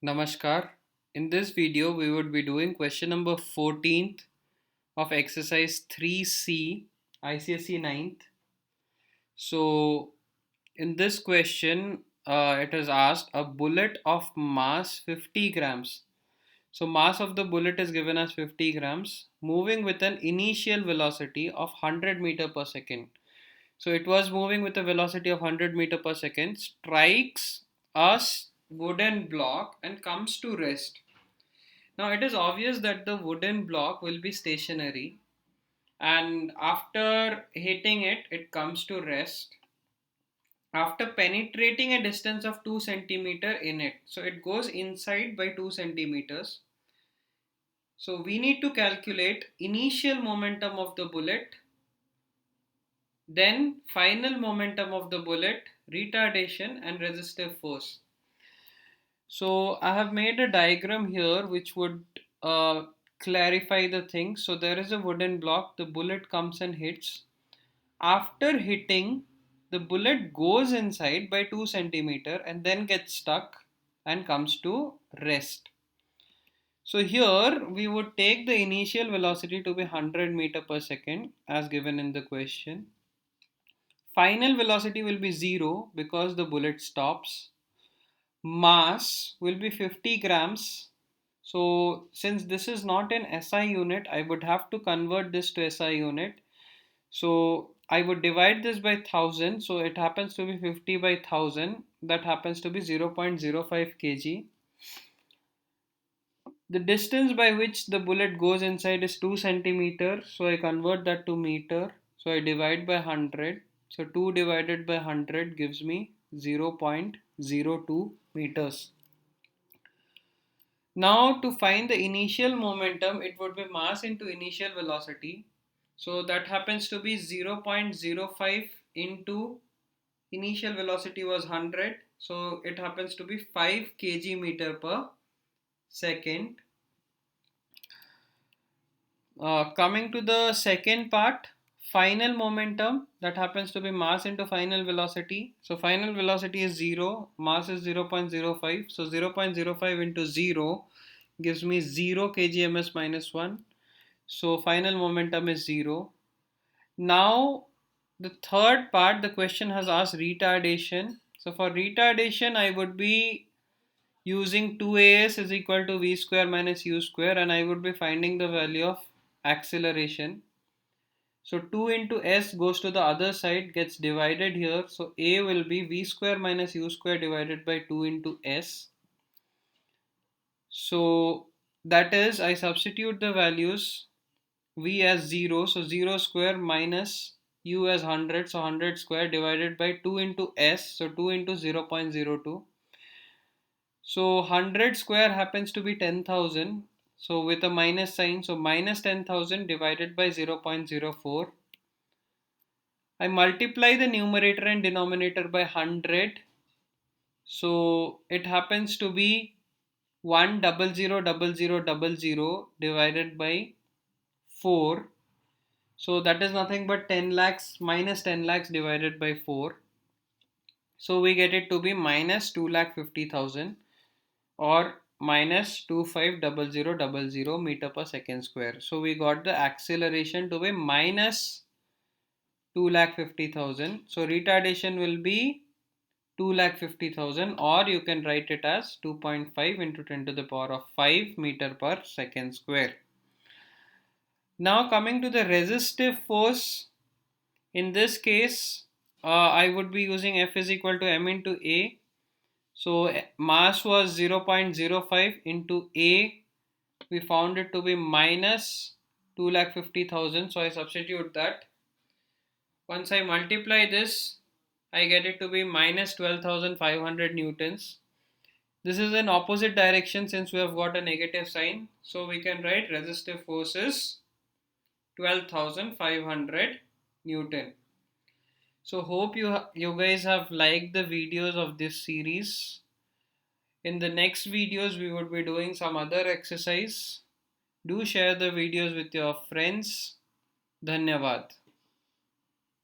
Namaskar. In this video, we would be doing question number 14th of exercise 3C, ICSE 9th. So, in this question, it is asked a bullet of mass 50 grams. So, mass of the bullet is given as 50 grams, moving with an initial velocity of 100 meter per second. So, it was moving with a velocity of 100 meter per second, strikes a wooden block and comes to rest. Now it is obvious that the wooden block will be stationary, and after hitting it, it comes to rest after penetrating a distance of 2 centimeter in it. So it goes inside by 2 centimeters. So we need to calculate initial momentum of the bullet, then final momentum of the bullet, retardation and resistive force. So I have made a diagram here which would clarify the thing. So there is a wooden block, the bullet comes and hits. After hitting, the bullet goes inside by 2 centimeter and then gets stuck and comes to rest. So here we would take the initial velocity to be 100 meter per second as given in the question. Final velocity will be 0 because the bullet stops. Mass will be 50 grams. So since this is not an SI unit, I would have to convert this to SI unit. So I would divide this by 1000. So it happens to be 50 by 1000. That happens to be 0.05 kg. The distance by which the bullet goes inside is 2 centimeter. So I convert that to meter. So I divide by 100. So 2 divided by 100 gives me 0.02 meters. Now to find the initial momentum, it would be mass into initial velocity. So that happens to be 0.05 into initial velocity was 100. So it happens to be 5 kg meter per second. Coming to the second part, final momentum, that happens to be mass into final velocity. So final velocity is 0, mass is 0.05. So 0.05 into 0 gives me 0 kgms minus 1. So final momentum is 0. Now the third part, the question has asked retardation. So for retardation, I would be using 2as is equal to v square minus u square, and I would be finding the value of acceleration. So 2 into s goes to the other side, gets divided here. So a will be v square minus u square divided by 2 into s. So that is, I substitute the values, v as 0, so 0 square minus u as 100, so 100 square divided by 2 into s, so 2 into 0.02. So 100 square happens to be 10,000. So with a minus sign, so minus 10,000 divided by 0.04. I multiply the numerator and denominator by 100. So it happens to be 100,000,000 divided by 4. So that is nothing but 10 lakhs minus 10 lakhs divided by 4. So we get it to be minus 2,50,000 or minus 250000 meter per second square. So we got the acceleration to be minus 2,50,000. So retardation will be 2,50,000, or you can write it as 2.5 into 10 to the power of 5 meter per second square. Now coming to the resistive force, in this case I would be using F is equal to m into A. So mass was 0.05 into A, we found it to be minus 2,50,000. So I substitute that. Once I multiply this, I get it to be minus 12,500 newtons. This is in opposite direction since we have got a negative sign. So we can write resistive force is 12,500 Newton. So hope you guys have liked the videos of this series. In the next videos, we would be doing some other exercise. Do share the videos with your friends. Dhanyavad.